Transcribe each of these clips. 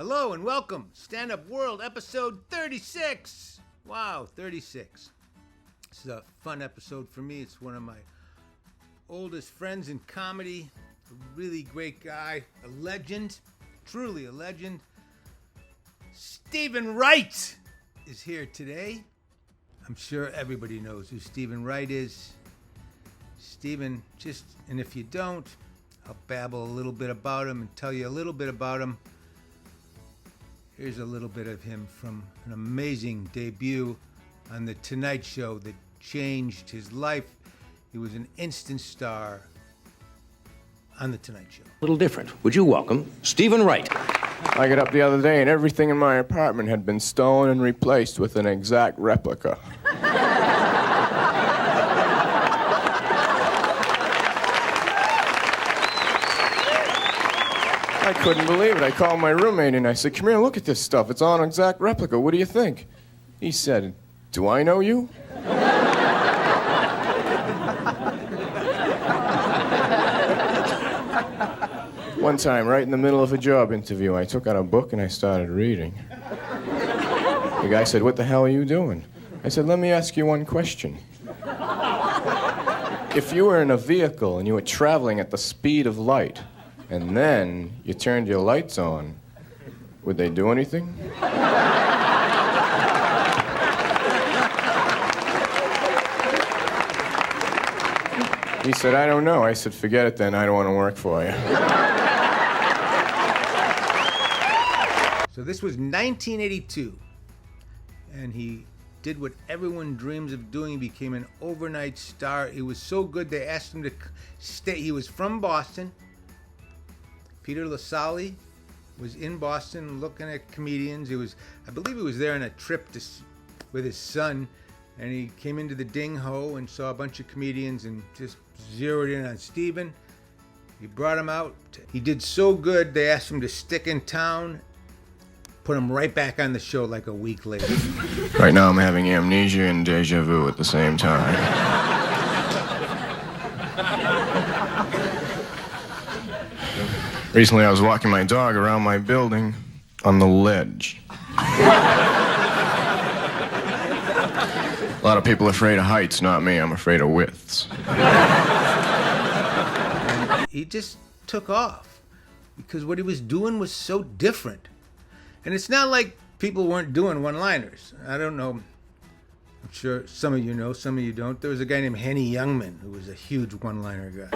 Hello and welcome. Stand Up World, episode 36. Wow, 36. This is a fun episode for me. It's one of my oldest friends in comedy. A really great guy. A legend. Truly a legend. Stephen Wright is here today. I'm sure everybody knows who Stephen Wright is. Stephen, and if you don't, I'll babble a little bit about him and tell you a little bit about him. Here's a little bit of him from an amazing debut on The Tonight Show that changed his life. He was an instant star on The Tonight Show. A little different. Would you welcome Stephen Wright? I got up the other day and everything in my apartment had been stolen and replaced with an exact replica. I couldn't believe it. I called my roommate and I said, "Come here, look at this stuff. It's all an exact replica. What do you think?" He said, "Do I know you?" One time, right in the middle of a job interview, I took out a book and I started reading. The guy said, "What the hell are you doing?" I said, "Let me ask you one question. If you were in a vehicle and you were traveling at the speed of light, and then you turned your lights on, would they do anything?" He said, "I don't know." I said, "Forget it then, I don't want to work for you." So this was 1982, and he did what everyone dreams of doing. He became an overnight star. It was so good they asked him to stay. He was from Boston. Peter LaSalle was in Boston looking at comedians. I believe he was there on a trip with his son, and he came into the Ding Ho and saw a bunch of comedians and just zeroed in on Stephen. He brought him out. He did so good they asked him to stick in town, put him right back on the show like a week later. Right now I'm having amnesia and deja vu at the same time. Recently, I was walking my dog around my building on the ledge. A lot of people are afraid of heights, not me. I'm afraid of widths. He just took off because what he was doing was so different. And it's not like people weren't doing one-liners. I don't know. I'm sure some of you know, some of you don't. There was a guy named Henny Youngman who was a huge one-liner guy.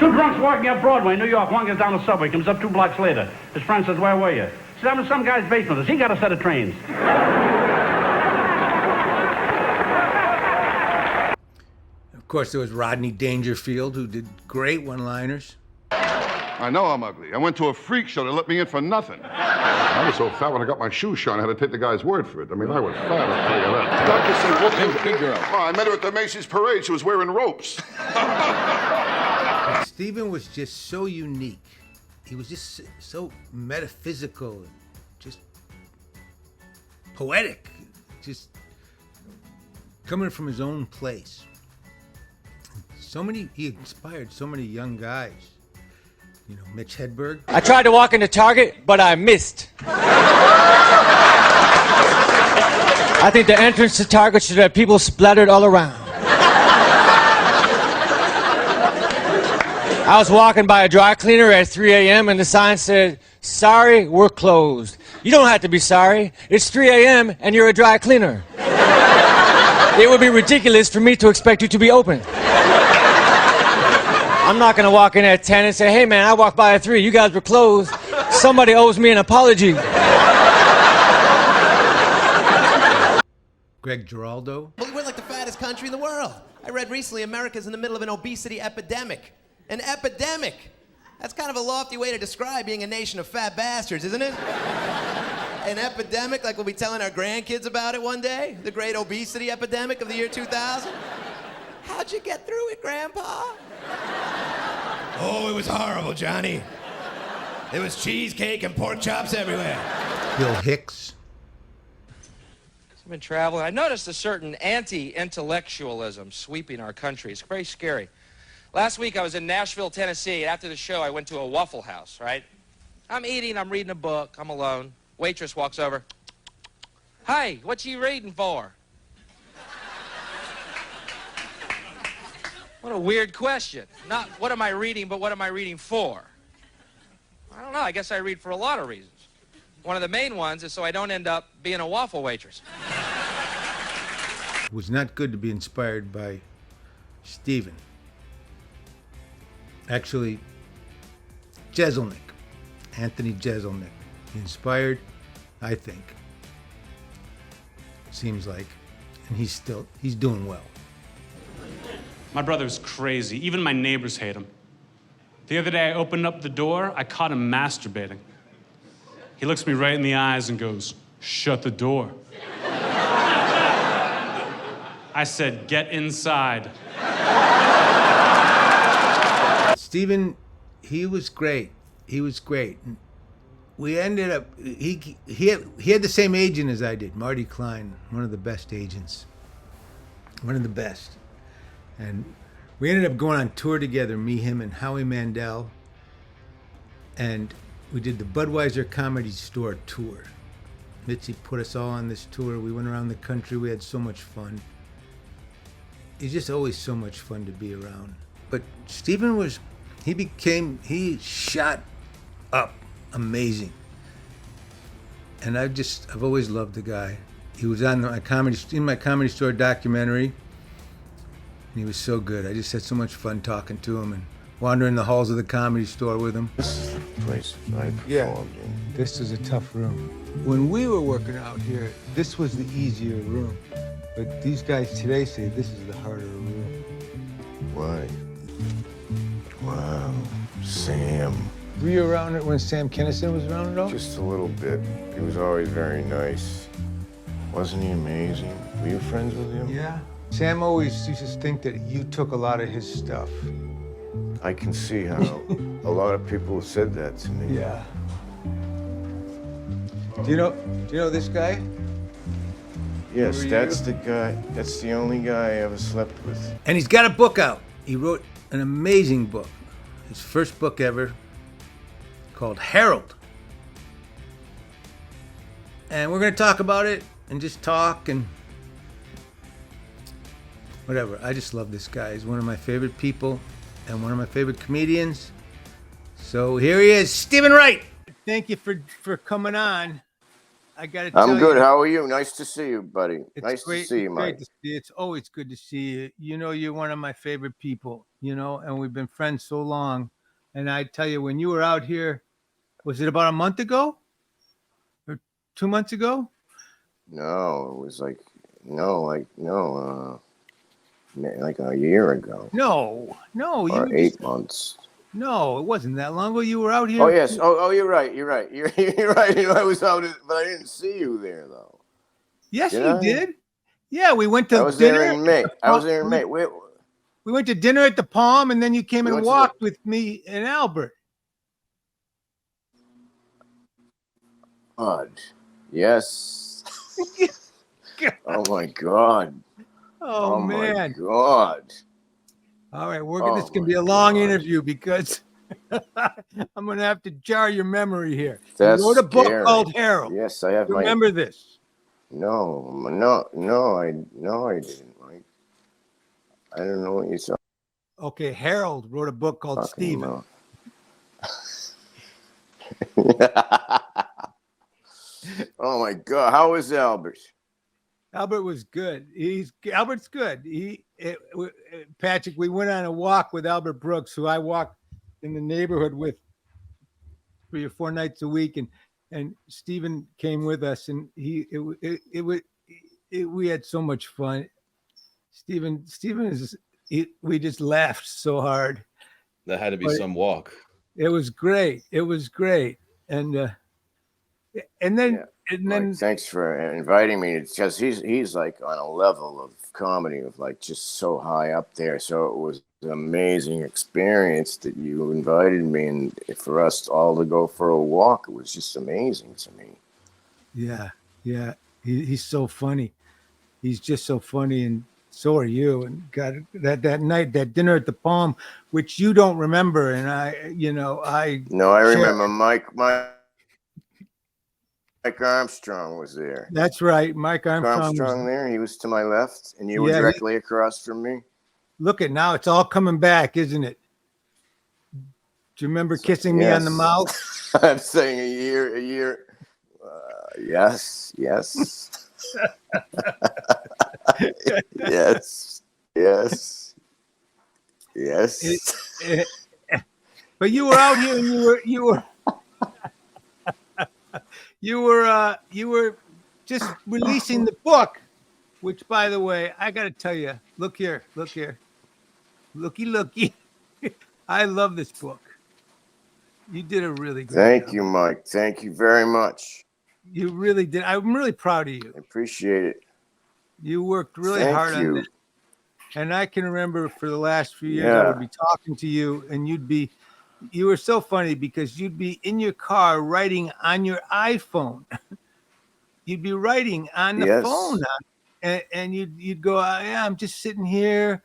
Two drunks walking up Broadway in New York. One gets down the subway, comes up 2 blocks later. His friend says, "Where were you?" He says, "I'm in some guy's basement. Has he got a set of trains?" Of course, there was Rodney Dangerfield, who did great one-liners. I know I'm ugly. I went to a freak show. They let me in for nothing. I was so fat when I got my shoes shone, I had to take the guy's word for it. I mean, I was fat, I'll tell you that. The doctor said, "What big girl?" Oh, I met her at the Macy's parade. She was wearing ropes. Stephen was just so unique. He was just so metaphysical and just poetic. Just coming from his own place. He inspired so many young guys. You know, Mitch Hedberg. I tried to walk into Target, but I missed. I think the entrance to Target should have people splattered all around. I was walking by a dry cleaner at 3 a.m. and the sign said, "Sorry, we're closed." You don't have to be sorry. It's 3 a.m. and you're a dry cleaner. It would be ridiculous for me to expect you to be open. I'm not going to walk in at 10 and say, "Hey, man, I walked by at 3. You guys were closed. Somebody owes me an apology." Greg Giraldo. Well, we're like the fattest country in the world. I read recently America's in the middle of an obesity epidemic. An epidemic. That's kind of a lofty way to describe being a nation of fat bastards, isn't it? An epidemic, like we'll be telling our grandkids about it one day? The great obesity epidemic of the year 2000? How'd you get through it, Grandpa? Oh, it was horrible, Johnny. There was cheesecake and pork chops everywhere. Bill Hicks. I've been traveling. I noticed a certain anti-intellectualism sweeping our country. It's very scary. Last week I was in Nashville, Tennessee, and after the show I went to a Waffle House, right? I'm eating, I'm reading a book, I'm alone. Waitress walks over. Hey, what you reading for? What a weird question. Not what am I reading, but what am I reading for? I don't know, I guess I read for a lot of reasons. One of the main ones is so I don't end up being a waffle waitress. It was not good to be inspired by Stephen. Actually, Jeselnik, Anthony Jeselnik. Inspired, I think. Seems like. And he's doing well. My brother's crazy. Even my neighbors hate him. The other day I opened up the door, I caught him masturbating. He looks me right in the eyes and goes, "Shut the door." I said, "Get inside." Stephen, he was great. He was great. We ended up, he had the same agent as I did, Marty Klein, one of the best agents. One of the best. And we ended up going on tour together, me, him, and Howie Mandel. And we did the Budweiser Comedy Store tour. Mitzi put us all on this tour. We went around the country. We had so much fun. It's just always so much fun to be around. But Stephen he shot up amazing. And I've always loved the guy. He was on my Comedy Store documentary. And he was so good. I just had so much fun talking to him and wandering the halls of the Comedy Store with him. This is the place I performed in. This is a tough room. When we were working out here, this was the easier room. But these guys today say this is the harder room. Why? Wow, Sam. Were you around it when Sam Kinison was around at all? Just a little bit. He was always very nice. Wasn't he amazing? Were you friends with him? Yeah. Sam always used to think that you took a lot of his stuff. I can see how a lot of people have said that to me. Yeah. Do you know this guy? Yes, that's the guy. That's the only guy I ever slept with. And he's got a book out. He wrote an amazing book. His first book ever, called Harold. And we're going to talk about it and just talk and whatever. I just love this guy. He's one of my favorite people and one of my favorite comedians. So here he is, Stephen Wright. Thank you for coming on. I got to tell you. I'm good. How are you? Nice to see you, buddy. It's nice to see you, Mike. It's always good to see you. You know, you're one of my favorite people, and we've been friends so long. And I tell you, when you were out here, was it about a month ago? Or 2 months ago? No, it was like a year ago. No. Or 8 months. No, it wasn't that long ago. You were out here. Oh, yes. Oh, you're right. You're right. You're right. I was out, but I didn't see you there, though. Yes, you did. Yeah, we went to dinner. I was there in May. We went to dinner at the Palm, and then you came and walked with me and Albert. God. Yes. Oh, my God. Oh man. My God. All right, this is going to be a long interview because I'm going to have to jar your memory here. That's you wrote a book scary. called Harold. Yes, I have. Remember this? No, I didn't. Mike. I don't know what you're talking. Okay, Harold wrote a book called Stephen. Oh my God! How is Albert? Albert was good. Albert's good. Patrick, we went on a walk with Albert Brooks, who I walked in the neighborhood with 3 or 4 nights a week, and Stephen came with us, and we had so much fun. Stephen we just laughed so hard. That had to be some walk. It was great. And then. Yeah. And thanks for inviting me. It's because he's like on a level of comedy of like just so high up there. So it was an amazing experience that you invited me, and for us all to go for a walk, it was just amazing to me. Yeah. He's so funny. He's just so funny, and So are you. And God, that night, that dinner at the Palm, which you don't remember, and I No, I share. remember Mike Armstrong was there. That's right, Mike Armstrong was. There. He was to my left, and you were Yeah, directly across from me. look at now, it's all coming back, isn't it? Do you remember kissing me on the Yes. mouth? I'm saying a year. Yes. Yes. But you were out here, and you were just releasing the book, which, by the way, I got to tell you, look here, looky. I love this book. You did a really great Thank job. you, Mike. Thank you very much. You really did. I'm really proud of you. I appreciate it. You worked really Thank hard you. on this. And I can remember for the last few years, I Yeah. would be talking to you, and you were so funny because you'd be in your car writing on your iPhone. You'd be writing on the Yes. phone, and you'd go, yeah, I'm just sitting here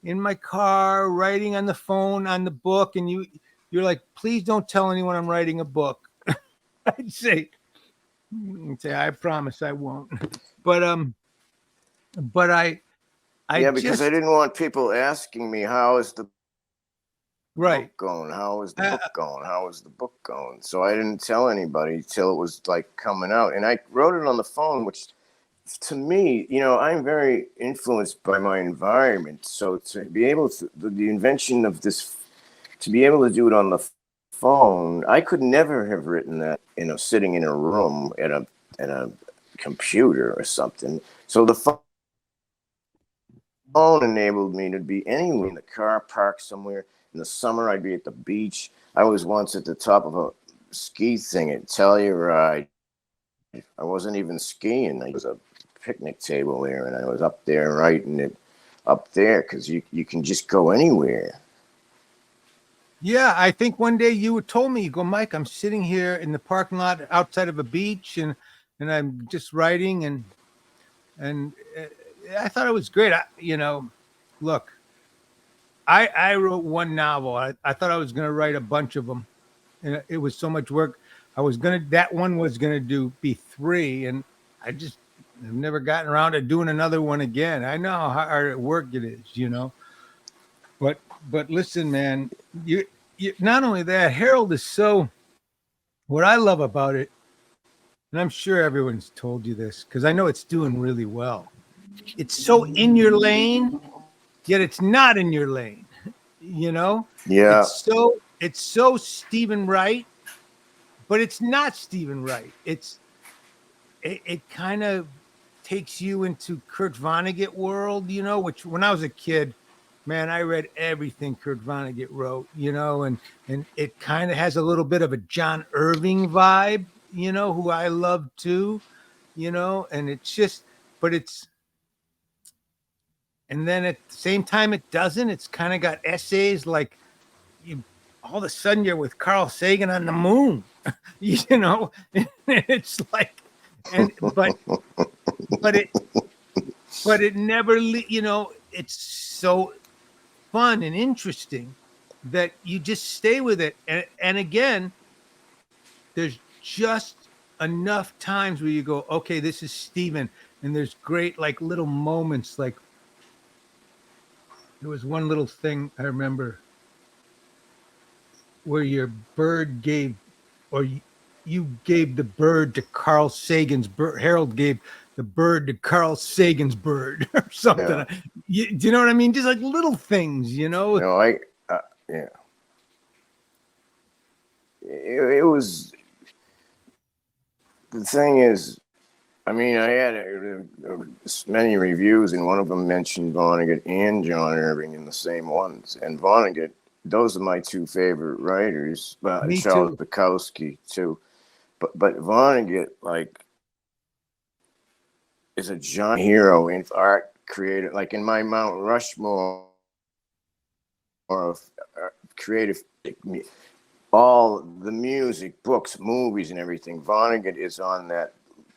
in my car writing on the phone on the book, and you're like, please don't tell anyone I'm writing a book. I'd say, I promise I won't. But I because I didn't want people asking me how is the book going? How is the book going? How is the book going? So I didn't tell anybody till it was like coming out, and I wrote it on the phone, which to me, I'm very influenced by my environment. So to be able to the invention of this, to be able to do it on the phone, I could never have written that, sitting in a room at a computer or something. So the phone enabled me to be anywhere, in the car, parked somewhere. In the summer, I'd be at the beach. I was once at the top of a ski thing at Telluride. I wasn't even skiing. There was a picnic table there, and I was up there writing it up there because you can just go anywhere. Yeah, I think one day you told me, you go, Mike, I'm sitting here in the parking lot outside of a beach, and I'm just writing, and I thought it was great. Look, I wrote one novel. I thought I was going to write a bunch of them, and it was so much work. That one was going to be 3, and I've never gotten around to doing another one again. I know how hard work it is, but listen, man, you not only that, Harold is so, what I love about it, and I'm sure everyone's told you this because I know it's doing really well. It's so in your lane, yet it's not in your lane. Yeah. It's so Stephen Wright, but it's not Stephen Wright. It kind of takes you into Kurt Vonnegut world, which when I was a kid, man, I read everything Kurt Vonnegut wrote, and it kind of has a little bit of a John Irving vibe, who I love too, and it's just, and then at the same time, it doesn't. It's kind of got essays like all of a sudden you're with Carl Sagan on the moon, it's like, but it never, it's so fun and interesting that you just stay with it. And again, there's just enough times where you go, okay, this is Stephen. And there's great, like, little moments. Like, there was one little thing I remember where your bird gave, or you gave the bird to Carl Sagan's bird. Harold gave the bird to Carl Sagan's bird or something. Yeah. Do you know what I mean? Just like little things, No, yeah. It was, the thing is, I mean, I had many reviews, and one of them mentioned Vonnegut and John Irving in the same ones. And Vonnegut, those are my 2 favorite writers. Me Charles too. Bukowski too. But Vonnegut, like, is a giant hero in art creative, like in my Mount Rushmore of creative, all the music, books, movies, and everything. Vonnegut is on that,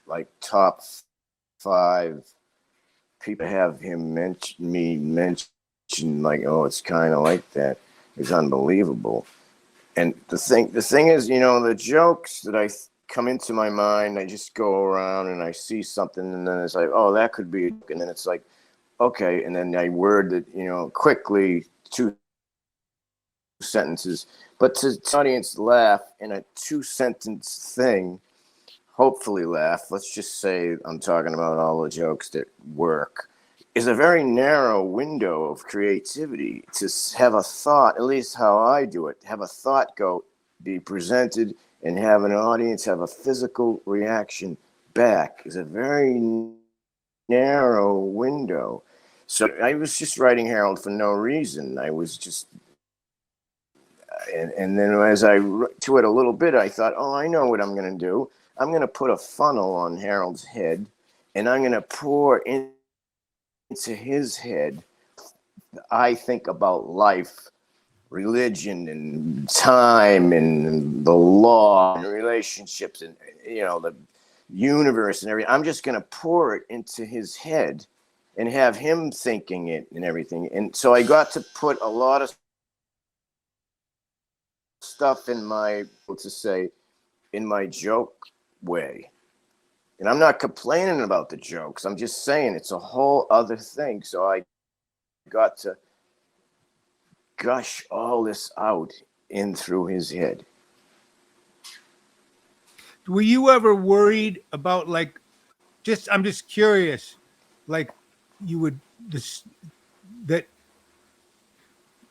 like, top 5 people have him mention like, oh, it's kind of like that, is unbelievable. And the thing is, you know, the jokes that come into my mind, I just go around and I see something, and then it's like, oh, that could be, and then it's like, okay, and then I word it, you know, quickly, 2 sentences, but to the audience laugh in a 2-sentence thing, hopefully laugh. Let's just say I'm talking about all the jokes that work. Is a very narrow window of creativity to have a thought, at least how I do it, have a thought be presented and have an audience have a physical reaction back is a very narrow window. So I was just writing Harold for no reason. I was just, and then as I wrote to it a little bit, I thought, oh, I know what I'm going to do. I'm going to put a funnel on Harold's head, and I'm going to pour into his head. I think about life, religion, and time, and the law, and relationships, and, you know, the universe and everything. I'm just going to pour it into his head and have him thinking it and everything. And so I got to put a lot of stuff in my joke way. And I'm not complaining about the jokes. I'm just saying it's a whole other thing. So I got to gush all this out in through his head. Were you ever worried about, like, I'm just curious, like, that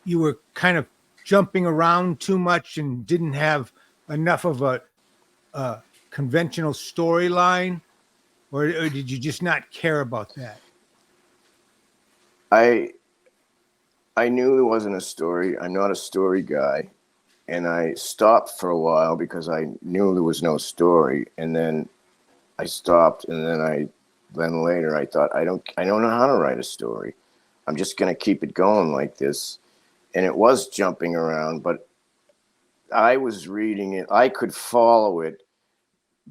you were kind of jumping around too much and didn't have enough of a conventional storyline, or did you just not care about that? I knew there wasn't a story. I'm not a story guy. And I stopped for a while because I knew there was no story. And then I stopped, and then later I thought, I don't know how to write a story. I'm just going to keep it going like this. And it was jumping around, but I was reading it. I could follow it,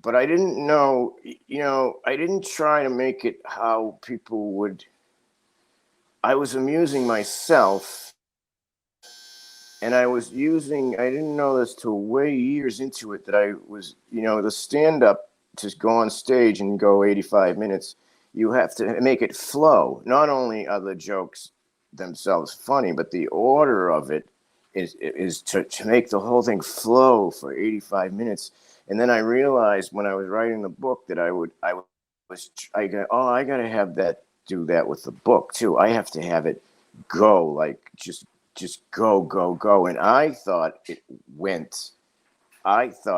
but I didn't know, you know, I didn't try to make it how people would. I was amusing myself, and I didn't know this till way years into it that I was, you know, the stand-up, to go on stage and go 85 minutes, you have to make it flow. Not only are the jokes themselves funny, but the order of it is to make the whole thing flow for 85 minutes. And then I realized when I was writing the book that I gotta have that, do that with the book too. I have to have it go, like just go. And I thought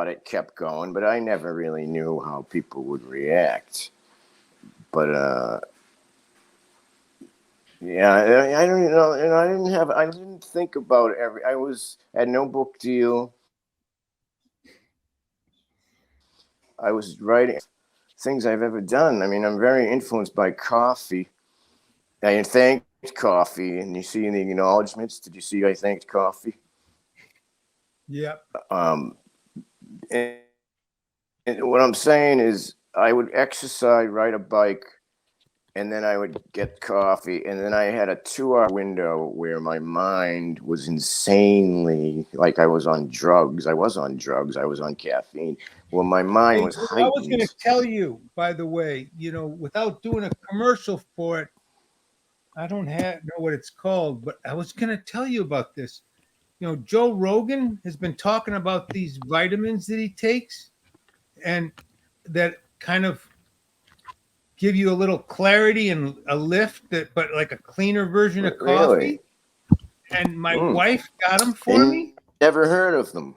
it kept going, but I never really knew how people would react. But yeah, I don't know, and I didn't think about had no book deal. I was writing things I've ever done. I mean, I'm very influenced by coffee. I thanked coffee, and you see in the acknowledgments, did you see I thanked coffee? Yeah. And what I'm saying is I would exercise, ride a bike, and then I would get coffee, and then I had a 2-hour window where my mind was insanely, like I was on drugs. I was on caffeine. Well, my mind was heightened. I was going to tell you, by the way, you know, without doing a commercial for it, I don't know what it's called, but I was going to tell you about this. You know, Joe Rogan has been talking about these vitamins that he takes, and that kind of give you a little clarity and a lift, but like a cleaner version of coffee. Really? And my wife got them for me. Never heard of them.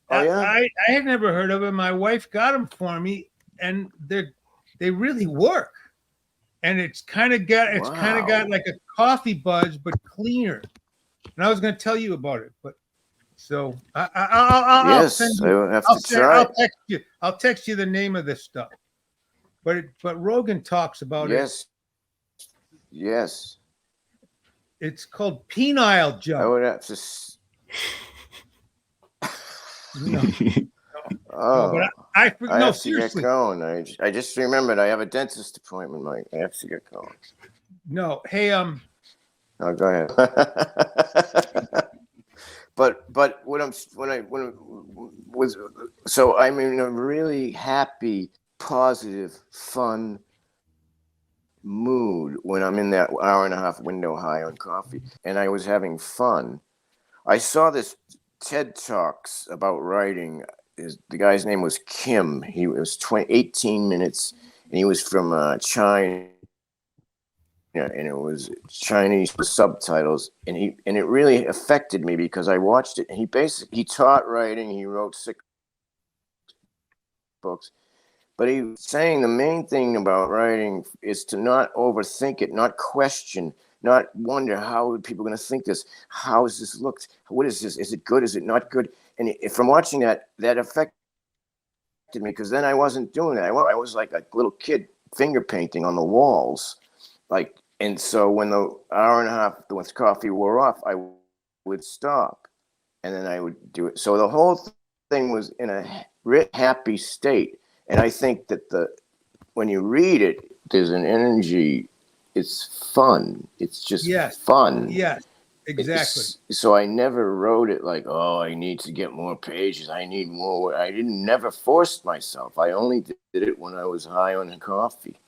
Oh yeah, I had never heard of them. My wife got them for me, and they really work. And it's kind of got like a coffee buzz, but cleaner. And I was going to tell you about it, but so I'll have to try. I'll text you the name of this stuff. But Rogan talks about it. Yes. It's called penile jump. I would have to. No. Oh, but I have seriously. to get going. I just remembered I have a dentist appointment, Mike. I have to get going. No. Hey, Oh, go ahead. but when was so I'm in a really happy, positive, fun mood when I'm in that hour and a half window high on coffee, and I was having fun. I saw this TED Talks about writing. The guy's name was Kim. He was 18 minutes, and he was from China, and it was Chinese subtitles, and it really affected me because I watched it. And he taught writing. He wrote 6 books, but he was saying the main thing about writing is to not overthink it, not question, not wonder how are people going to think this. How is this looked? What is this? Is it good? Is it not good? And from watching that affected me because then I wasn't doing that. I was like a little kid finger painting on the walls, like. And so when the hour and a half with coffee wore off, I would stop, and then I would do it. So the whole thing was in a happy state. And I think that when you read it, there's an energy. It's fun. It's just fun. Yes, exactly. So I never wrote it like, oh, I need to get more pages. I need more. I never forced myself. I only did it when I was high on coffee.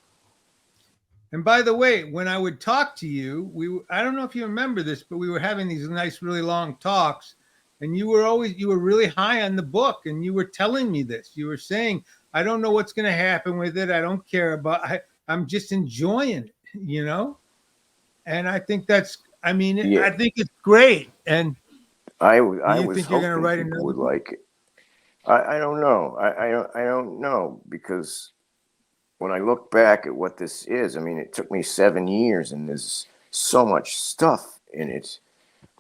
And by the way, when I would talk to you, I don't know if you remember this, but we were having these nice, really long talks, and you were really high on the book, and you were telling me this. You were saying, I don't know what's going to happen with it. I don't care I'm just enjoying it, you know? And I think I think it's great. And I you was think you're going to hoping write people another would book? like it. I don't know. I don't know, because when I look back at what this is, I mean, it took me 7 years, and there's so much stuff in it.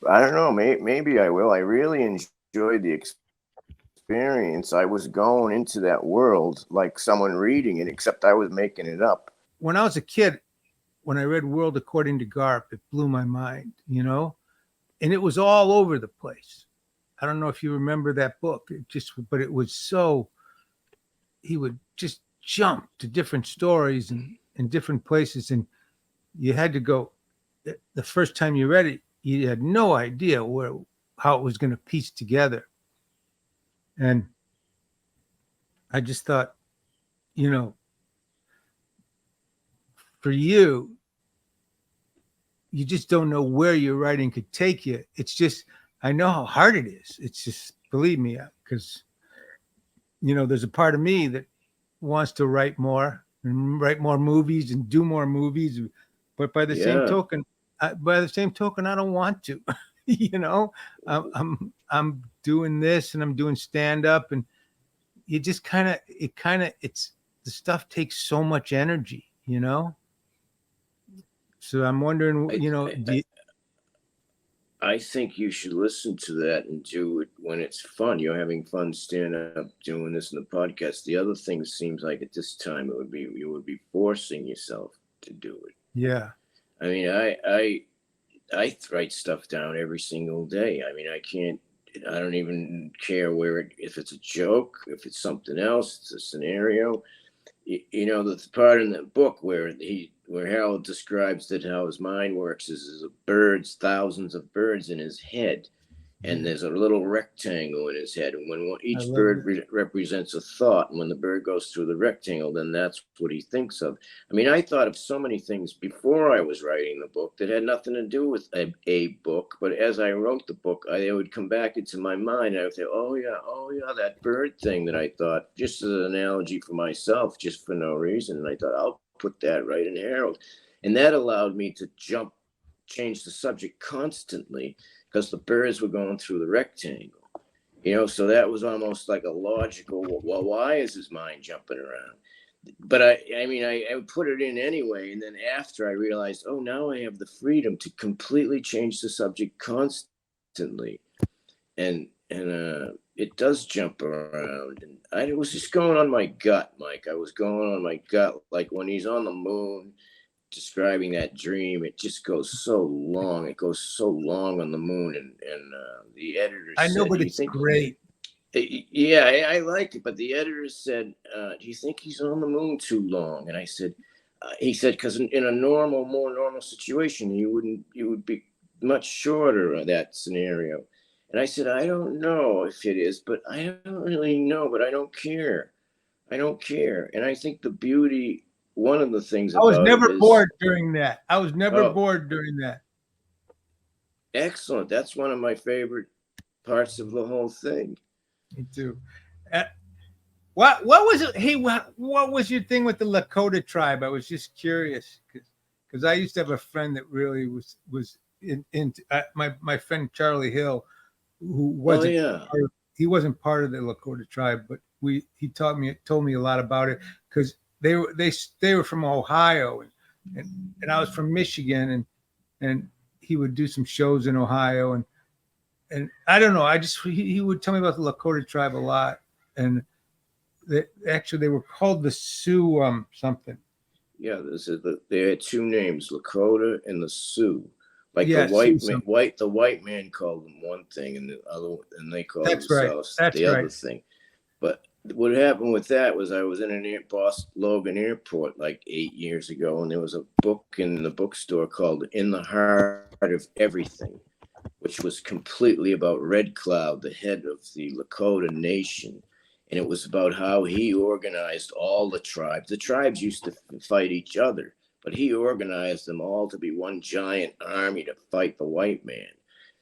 I don't know. Maybe I will. I really enjoyed the experience. I was going into that world like someone reading it, except I was making it up. When I was a kid, when I read World According to Garp, it blew my mind, you know? And it was all over the place. I don't know if you remember that book. But it was so, he would just jump to different stories and different places. And you had to go, the first time you read it, you had no idea how it was going to piece together. And I just thought, you know, for you just don't know where your writing could take you. It's just, I know how hard it is. It's just, believe me, because, you know, there's a part of me that wants to write more and write more movies and do more movies. But by the same token, I don't want to, you know, I'm doing this and I'm doing stand up, and you just it's the stuff takes so much energy, you know? So I'm wondering, you know, I think you should listen to that and do it when it's fun. You're having fun standing up doing this in the podcast. The other thing seems like at this time you would be forcing yourself to do it. Yeah. I mean, I write stuff down every single day. I mean, I don't even care if it's a joke, if it's something else, it's a scenario. You know, the part in the book where Harold describes that how his mind works is thousands of birds in his head, and there's a little rectangle in his head, and when each bird represents a thought, and when the bird goes through the rectangle, then that's what he thinks of. I mean, I thought of so many things before I was writing the book that had nothing to do with a book, but as I wrote the book, they would come back into my mind, and I would say, oh yeah, that bird thing that I thought, just as an analogy for myself, just for no reason, and I thought, I'll put that right in Harold. And that allowed me to change the subject constantly, because the birds were going through the rectangle, you know, so that was almost like a logical, well, why is his mind jumping around? But I put it in anyway. And then after I realized, oh, now I have the freedom to completely change the subject constantly. And it does jump around. And I was just going on my gut, Mike. I was going on my gut, like when he's on the moon, describing that dream, it just goes so long. It goes so long on the moon, and the editor said, I know, but it's great. Yeah, I like it, but the editor said, do you think he's on the moon too long? And I said, he said, because in a more normal situation, you would be much shorter of that scenario. And I said, I don't know if it is, but I don't really know, but I don't care. I don't care. And I think the beauty, one of the things I was about never it is, bored during that. I was never Oh. bored during that. Excellent. That's one of my favorite parts of the whole thing. Me too. What was it? Hey, what was your thing with the Lakota tribe? I was just curious because I used to have a friend that really was in my friend Charlie Hill, who wasn't he wasn't part of the Lakota tribe, but he told me a lot about it because they were from Ohio and I was from Michigan and he would do some shows in Ohio and I don't know, he would tell me about the Lakota tribe a lot and they were called the Sioux something. Yeah, they had two names, Lakota and the Sioux. Like the white man called them one thing, and the other, and they called themselves the other thing. But what happened with that was I was in Boston Logan Airport like 8 years ago, and there was a book in the bookstore called "In the Heart of Everything," which was completely about Red Cloud, the head of the Lakota Nation. And it was about how he organized all the tribes. The tribes used to fight each other, but he organized them all to be one giant army to fight the white man.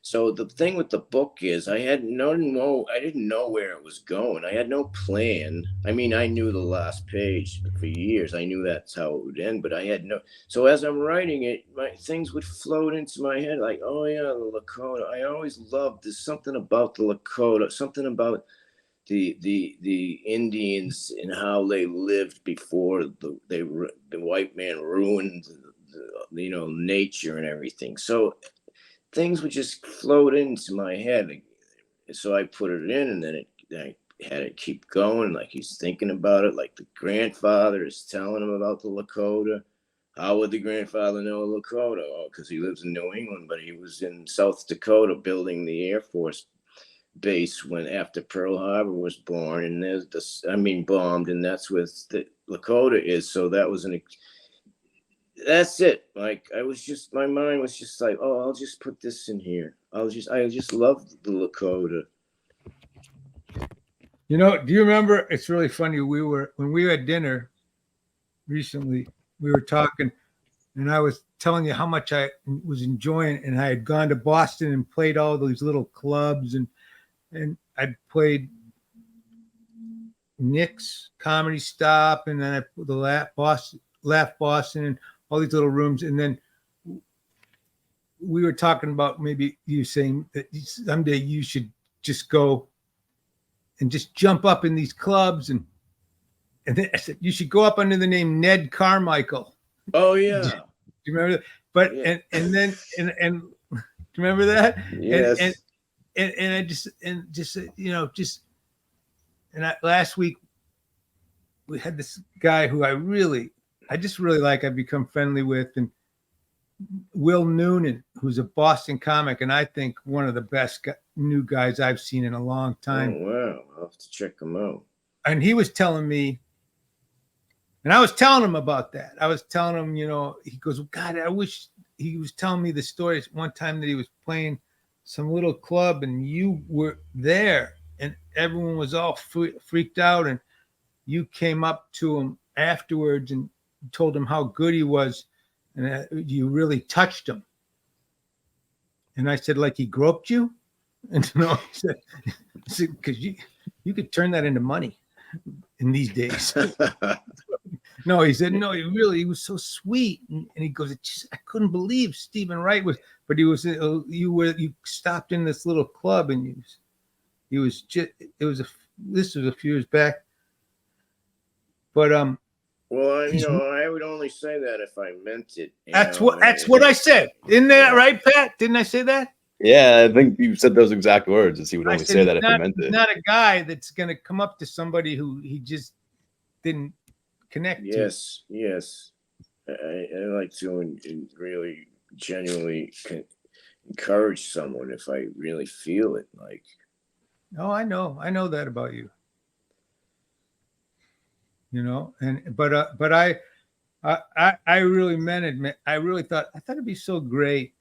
So the thing with the book is I didn't know where it was going. I had no plan. I mean, I knew the last page for years. I knew that's how it would end, but I had no. So as I'm writing it, things would float into my head like, oh yeah, the Lakota. I always loved, there's something about the Lakota, something about the Indians and how they lived before the white man ruined nature and everything. So things would just float into my head. So I put it in, and then I had it keep going. Like he's thinking about it, like the grandfather is telling him about the Lakota. How would the grandfather know Lakota? Oh, because he lives in New England, but he was in South Dakota building the Air Force base when after Pearl Harbor was born, and bombed, and that's where the Lakota is. So that was that's it. Like my mind was just like, oh, I'll just put this in here. I just loved the Lakota. You know, do you remember? It's really funny. When we were at dinner recently, we were talking, and I was telling you how much I was enjoying, and I had gone to Boston and played all those little clubs and I played Nick's Comedy Stop, and then I put the Laugh Boston, and all these little rooms. And then we were talking about maybe you saying that someday you should just go and just jump up in these clubs. And then I said, you should go up under the name Ned Carmichael. Oh, yeah. Do you remember that? But, yeah. and then do you remember that? Yes. And last week we had this guy who I just really like. I've become friendly with, and Will Noonan, who's a Boston comic, and I think one of the best new guys I've seen in a long time. Oh, wow. I'll have to check him out. And he was telling me, and I was telling him about that. I was telling him, he goes, God, I wish. He was telling me the story one time that he was playing some little club and you were there and everyone was all freaked out, and you came up to him afterwards and told him how good he was, and you really touched him. And I said, like he groped you? And he said, because you could turn that into money in these days. No, he said, no, he was so sweet. And he goes, I couldn't believe Stephen Wright was, but you stopped in this little club and this was a few years back. But, well, I would only say that if I meant it. That's what I said. Isn't that right, Pat? Didn't I say that? Yeah, I think you said those exact words, and he would only say that if he meant it. He's not a guy that's going to come up to somebody who he just didn't connect to. Yes. I like to really genuinely encourage someone if I really feel it. Like, oh, I know that about you. But I I really meant it, man. I thought it'd be so great.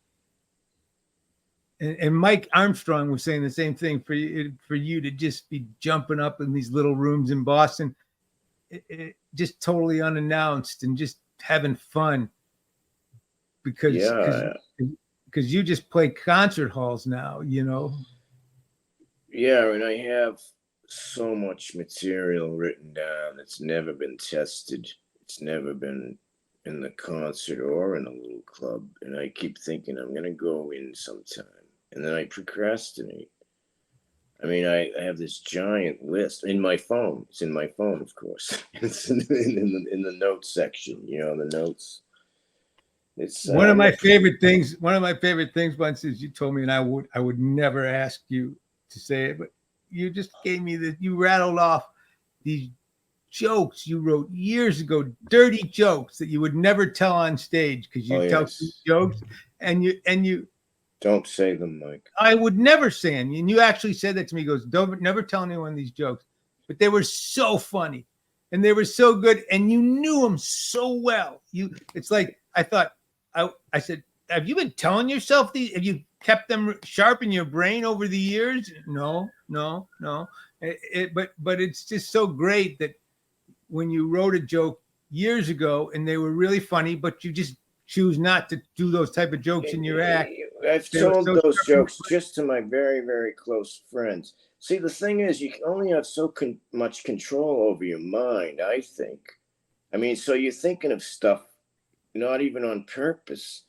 And Mike Armstrong was saying the same thing for you to just be jumping up in these little rooms in Boston, just totally unannounced and just having fun. Because you just play concert halls now, you know. Yeah, and I have so much material written down. It's never been tested. It's never been in the concert or in a little club. And I keep thinking I'm going to go in sometime. And then I procrastinate. I mean, I have this giant list in my phone. It's in my phone, of course. It's in the notes section, you know, the notes. It's one of my favorite things. One of my favorite things, once, is you told me, and I would never ask you to say it, but you just gave me this. You rattled off these jokes you wrote years ago, dirty jokes that you would never tell on stage because you tell jokes, and you don't say them, Mike. I would never say them, and you actually said that to me. He goes, don't never tell anyone these jokes, but they were so funny, and they were so good, and you knew them so well. It's like I thought. I said, have you been telling yourself these? Have you kept them sharp in your brain over the years? No. But it's just so great that when you wrote a joke years ago and they were really funny, but you just choose not to do those type of jokes in your act. I've told those jokes just to my very, very close friends. See, the thing is, you only have so much control over your mind, I think. I mean, so you're thinking of stuff not even on purpose.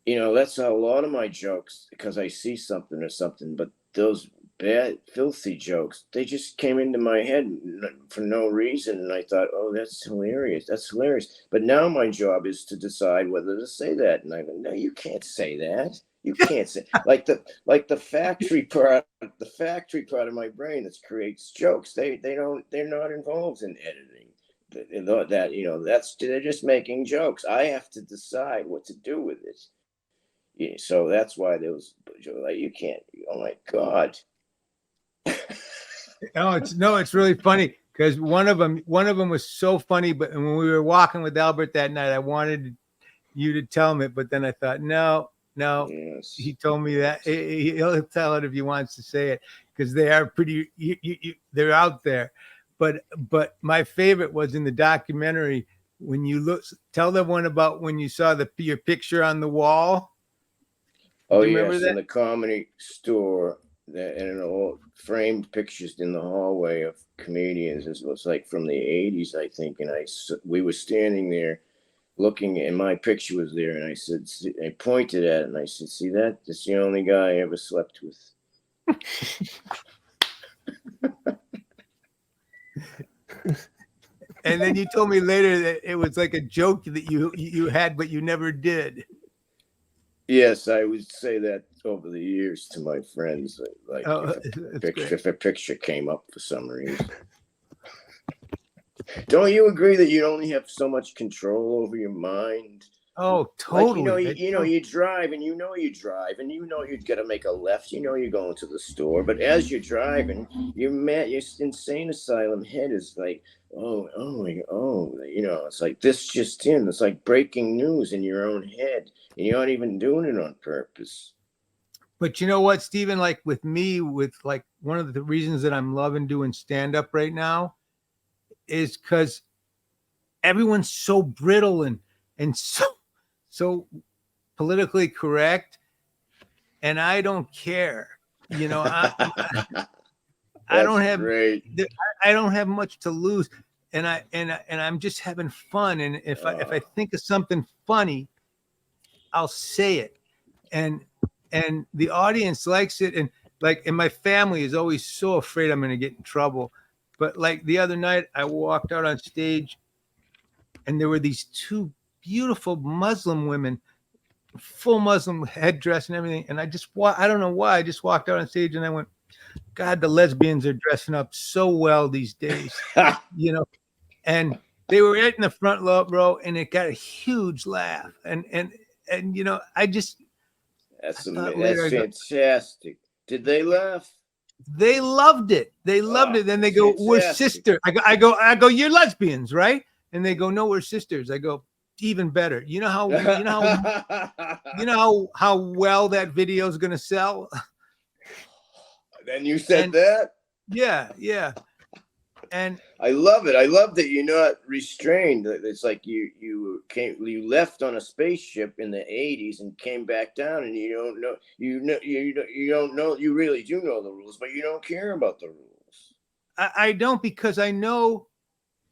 You know, that's a lot of my jokes, because I see something or something, but those bad, filthy jokes, they just came into my head for no reason. And I thought, oh, that's hilarious. That's hilarious. But now my job is to decide whether to say that. And I go, no, you can't say that. You can't say like the factory part of my brain that creates jokes. They're not involved in editing. That, you know, they're just making jokes. I have to decide what to do with it. Yeah, so that's why there was like, you can't. Oh my God. It's really funny because one of them was so funny. But when we were walking with Albert that night, I wanted you to tell him it, but then I thought, no. Yes. He told me that he'll tell it if he wants to say it, because they are pretty. They're out there. But my favorite was in the documentary when you tell them one about when you saw your picture on the wall. Oh, yes, in the Comedy Store, and all framed pictures in the hallway of comedians. It was like from the 80s, I think. And we were standing there looking, and my picture was there. And I said, I pointed at it, and I said, see that? That's the only guy I ever slept with. And then you told me later that it was like a joke that you had, but you never did. Yes, I would say that over the years to my friends. Like if a picture came up for some reason. Don't you agree that you only have so much control over your mind? Oh, totally. Like, you drive and you know you got to make a left. You know you're going to the store, but as you're driving, your insane asylum head is like, oh, you know, it's like this just in. It's like breaking news in your own head, and you're not even doing it on purpose. But you know what, Stephen? Like with me, like one of the reasons that I'm loving doing stand-up right now is because everyone's so brittle and so politically correct, and I don't care. You know, I don't have great. I don't have much to lose, and I'm just having fun. And if I think of something funny, I'll say it, and the audience likes it. And my family is always so afraid I'm going to get in trouble. But like the other night, I walked out on stage, and there were these two beautiful Muslim women, full Muslim headdress and everything. And I don't know why, I just walked out on stage and I went, God, the lesbians are dressing up so well these days, you know. And they were right in the front row, and it got a huge laugh. And you know, that's fantastic. Did they laugh? They loved it. They loved it. Then they go, we're sisters. I go, you're lesbians, right? And they go, no, we're sisters. I go, even better. How well that video is going to sell. Then you said And- that? Yeah. And I love it. I love that you're not restrained. It's like you left on a spaceship in the '80s and came back down, and you don't know you really do know the rules, but you don't care about the rules. I don't, because I know.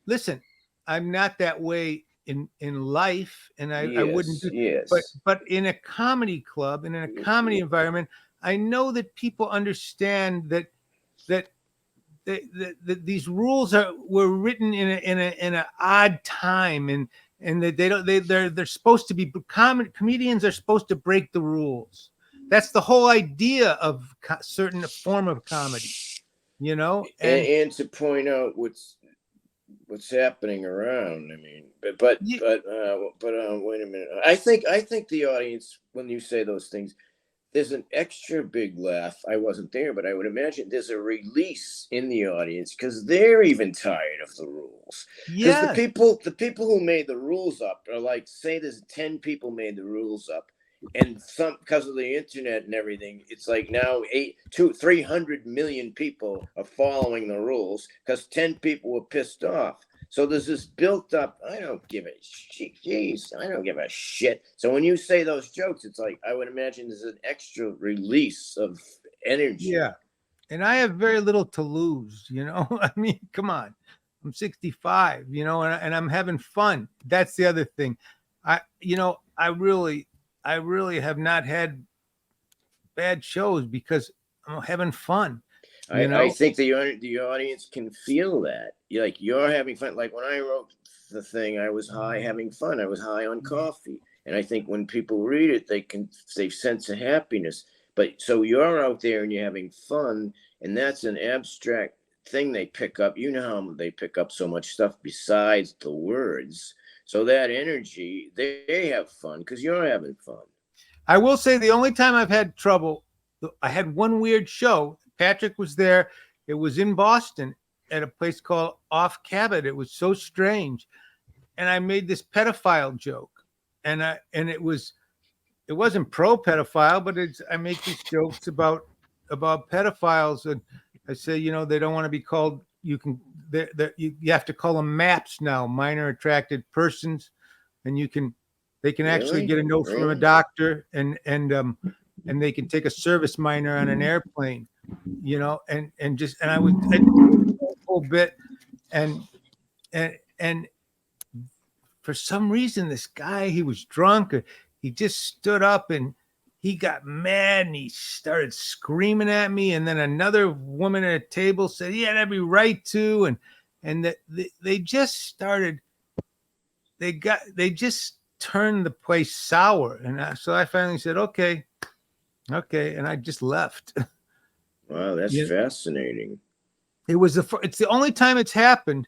Listen, I'm not that way in life, and I wouldn't do. Yes. But in a comedy club and in a comedy environment, I know that people understand that these rules were written in an odd time, and that they're supposed to be comedians are supposed to break the rules. That's the whole idea of certain form of comedy, and to point out what's happening around. I mean, but wait a minute. I think the audience, when you say those things, there's an extra big laugh. I wasn't there, but I would imagine there's a release in the audience because they're even tired of the rules. Because the people who made the rules up are like, say there's 10 people made the rules up, and some, because of the internet and everything, it's like now 300 million people are following the rules because 10 people were pissed off. So there's this built up, I don't give a shit. So when you say those jokes, it's like, I would imagine there's an extra release of energy. Yeah. And I have very little to lose, I mean, come on. I'm 65, and I'm having fun. That's the other thing. I really have not had bad shows because I'm having fun. I think the audience can feel that. You're having fun. Like when I wrote the thing, I was high having fun. I was high on coffee. And I think when people read it, they sense a happiness. But so you're out there and you're having fun, and that's an abstract thing they pick up. You know how they pick up so much stuff besides the words. So that energy, they have fun because you're having fun. I will say the only time I've had trouble, I had one weird show. Patrick was there. It was in Boston at a place called Off Cabot. It was so strange. And I made this pedophile joke. And it wasn't pro pedophile, but I make these jokes about pedophiles. And I say, they don't want to be called, you have to call them MAPS now, minor attracted persons. And they can actually get a note from a doctor, and they can take a service minor on an airplane, and I would a whole bit, and for some reason this guy, he was drunk, he just stood up and he got mad and he started screaming at me, and then another woman at a table said he had every right to, and they just started, they just turned the place sour, and so I finally said, okay, and I just left. Wow, that's fascinating. It's the only time it's happened,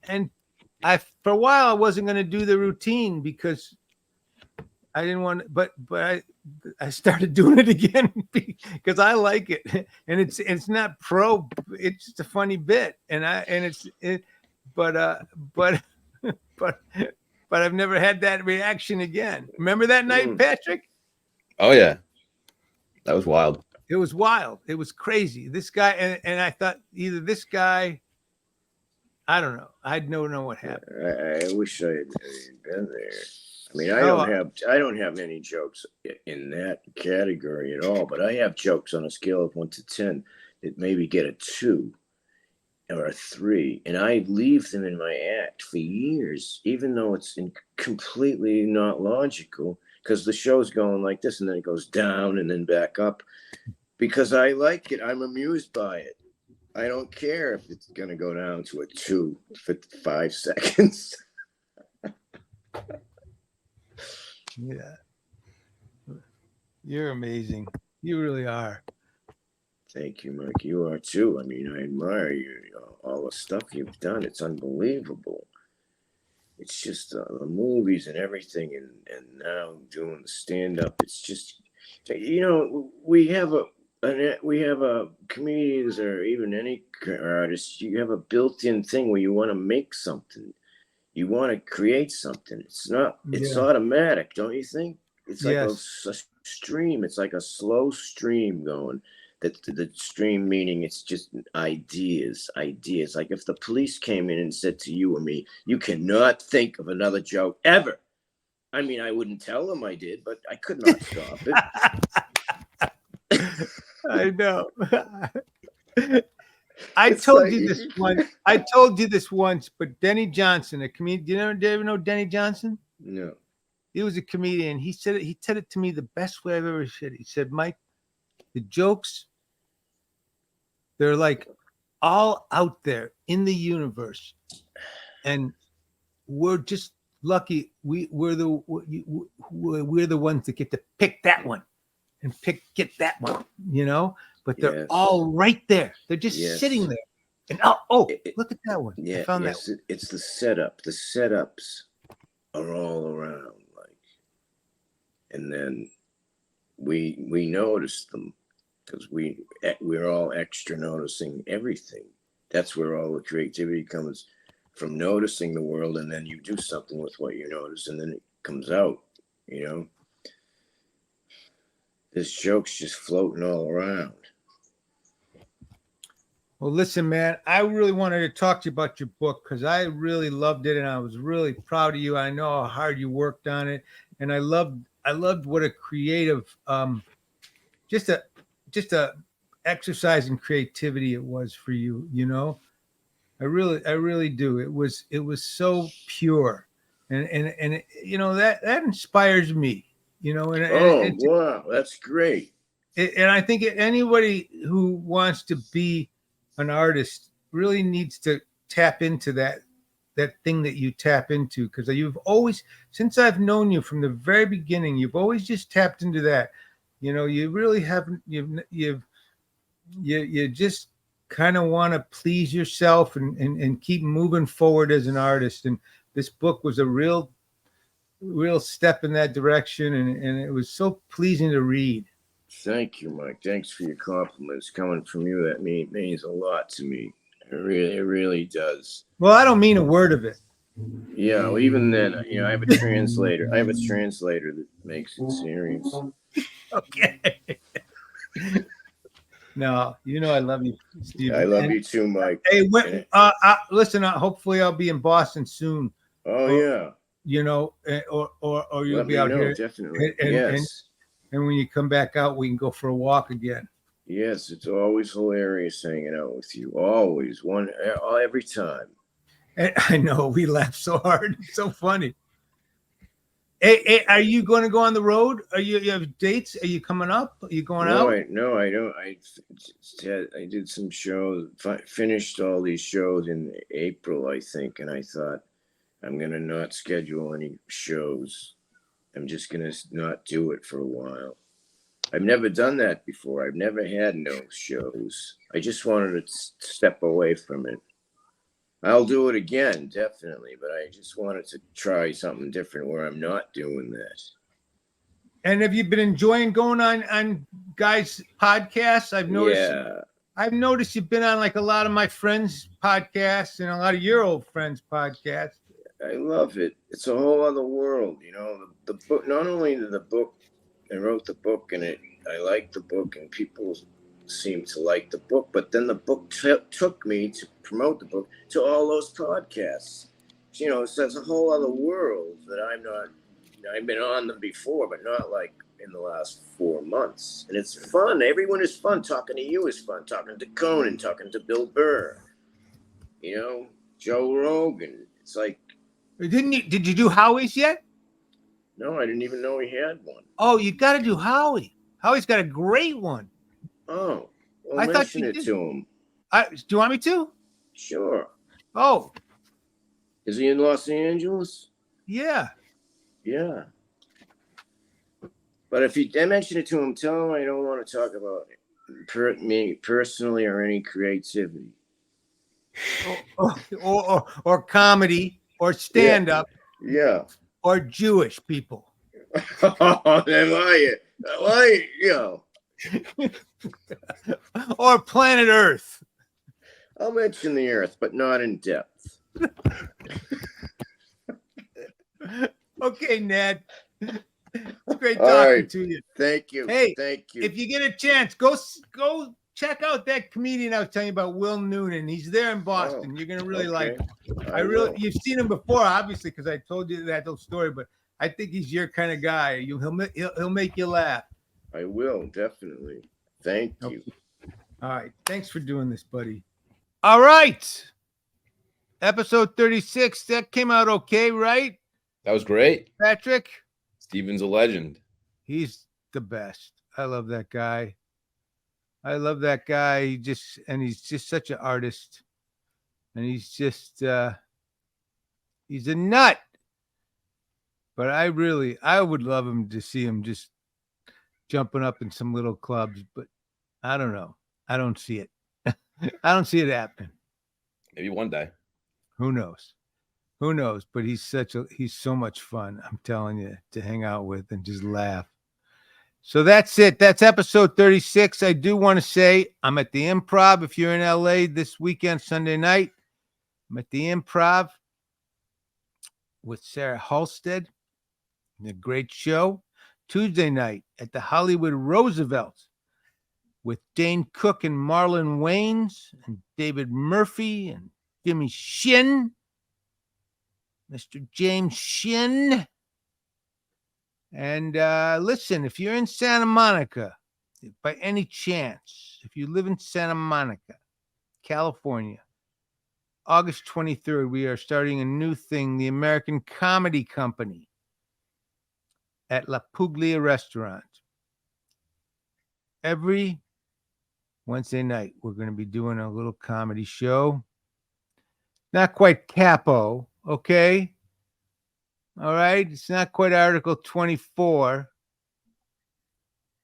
and for a while I wasn't going to do the routine because I didn't want to, but I started doing it again because I like it, and it's not pro, it's just a funny bit, but I've never had that reaction again. Remember that night, Patrick? Oh yeah, that was wild. It was wild. It was crazy. This guy, and I thought either this guy, I don't know. I don't know what happened. I wish I had been there. I mean, I don't have any jokes in that category at all, but I have jokes on a scale of 1 to 10 that maybe get a 2 or a 3, and I leave them in my act for years, even though it's completely not logical, because the show's going like this and then it goes down and then back up, because I like it. I'm amused by it. I don't care if it's going to go down to a 2 for 5 seconds. Yeah. You're amazing. You really are. Thank you, Mike. You are too. I mean, I admire you. All the stuff you've done. It's unbelievable. It's just the movies and everything, and now doing the stand-up. It's just, we have comedians or even any artists. You have a built-in thing where you want to make something. you want to create something. It's not. It's Yeah. automatic, don't you think? It's like Yes. a stream. It's like a slow stream going. That the stream meaning it's just ideas. Like if the police came in and said to you or me, "You cannot think of another joke ever." I mean, I wouldn't tell them I did, but I could not stop it. I know. I It's told like- you this once. I told you this once, but Denny Johnson, a comedian. Do you ever know Denny Johnson? No. He was a comedian. He said it to me the best way I've ever said it. He said, Mike, the jokes, they're like all out there in the universe. And we're just lucky. We're the ones that get to pick that one and get that one, but they're Yes. all right there. They're just Yes. sitting there. And look at that one. Yeah, I found yes, that. it's the setup. The setups are all around, and then we notice them because we're all extra noticing everything. That's where all the creativity comes from, noticing the world, and then you do something with what you notice, and then it comes out. This joke's just floating all around. Well, listen, man, I really wanted to talk to you about your book because I really loved it and I was really proud of you. I know how hard you worked on it, and I loved what a creative, just a exercise in creativity it was for you. I really do. It was so pure, and that inspires me. Wow, that's great. And I think anybody who wants to be an artist really needs to tap into that thing that you tap into, because you've always, since I've known you from the very beginning, you've always just tapped into that. You really haven't. You just kind of want to please yourself and keep moving forward as an artist. And this book was a real step in that direction, and it was so pleasing to read. Thank you, Mike. Thanks for your compliments. Coming from you, that means a lot to me. It really does. Well, I don't mean a word of it. Yeah, well, even then, I have a translator. I have a translator that makes it serious. Okay. No, I love you, Steve. I love you too, Mike. Hey, listen. Hopefully, I'll be in Boston soon. Oh yeah. Or you'll Let be me out know, here. definitely. And, Yes. And when you come back out, we can go for a walk again. Yes, it's always hilarious hanging out with you. Always, every time. And I know we laugh so hard. It's so funny. Hey, are you going to go on the road? You have dates? Are you coming up? Are you going out? No, I don't. I did some shows. Finished all these shows in April, I think, and I thought I'm gonna not schedule any shows. I'm just gonna not do it for a while. I've never done that before. I've never had no shows. I just wanted to step away from it. I'll do it again, definitely, but I just wanted to try something different where I'm not doing that. And have you been enjoying going on guys' podcasts? I've noticed you've been on like a lot of my friends' podcasts and a lot of your old friends' podcasts. I love it. It's a whole other world, The book, not only the book, I wrote the book and I like the book and people seem to like the book, but then the book took me to promote the book to all those podcasts. So it's a whole other world that I'm not. I've been on them before, but not like in the last 4 months. And it's fun. Everyone is fun. Talking to you is fun. Talking to Conan, talking to Bill Burr. Joe Rogan. It's like. Did you do Howie's yet? No, I didn't even know he had one. Oh, you got to do Howie. Howie's got a great one. Oh, well, I thought mention it to him. Do you want me to? Sure. Oh. Is he in Los Angeles? Yeah. Yeah. But if you mention it to him, tell him I don't want to talk about me personally or any creativity. Or comedy or stand-up. Yeah. Or Jewish people. Or planet Earth. I'll mention the Earth, but not in depth. Okay, Ned. It's great All talking right. to you. Thank you. Hey, Thank you. if you get a chance, go check out that comedian I was telling you about, Will Noonan. He's there in Boston. You're gonna really like him. I will. You've seen him before, obviously, because I told you that whole story. But I think he's your kind of guy. He'll make you laugh. I will, definitely. Thank you. All right. Thanks for doing this, buddy. All right. Episode 36. That came out okay, right? That was great. Patrick? Steven's a legend. He's the best. I love that guy. He's just such an artist. And he's just he's a nut. But I would love him to see him just jumping up in some little clubs, but I don't know. I don't see it. I don't see it happening. Maybe one day. Who knows? But he's so much fun. I'm telling you, to hang out with and just laugh. So that's it. That's episode 36. I do want to say I'm at the Improv. If you're in LA this weekend, Sunday night, I'm at the Improv with Sarah Halstead. A great show. Tuesday night at the Hollywood Roosevelt with Dane Cook and Marlon Wayans and David Murphy and Jimmy Shin, Mr. James Shin. And listen, if you're in Santa Monica, by any chance, if you live in Santa Monica, California, August 23rd, we are starting a new thing, the American Comedy Company at La Puglia Restaurant. Every Wednesday night, we're going to be doing a little comedy show. Not quite capo, okay? All right? It's not quite Article 24,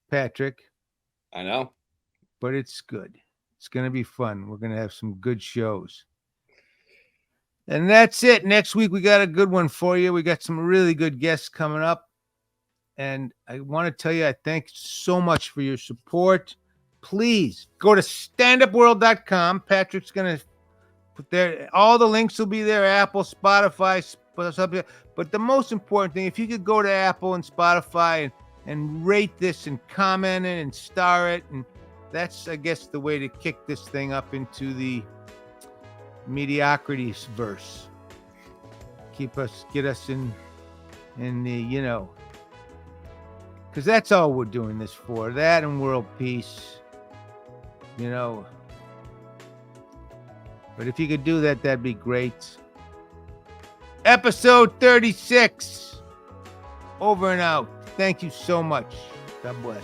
Patrick. I know. But it's good. It's going to be fun. We're going to have some good shows. And that's it. Next week, we got a good one for you. We got some really good guests coming up. And I want to tell you, I thank so much for your support. Please go to standupworld.com. Patrick's going to put there. All the links will be there. Apple, Spotify. But the most important thing, if you could go to Apple and Spotify and rate this and comment it and star it. And that's, I guess, the way to kick this thing up into the mediocrity verse. Get us in the, because that's all we're doing this for. That and world peace, But if you could do that, that'd be great. Episode 36. Over and out. Thank you so much. God bless.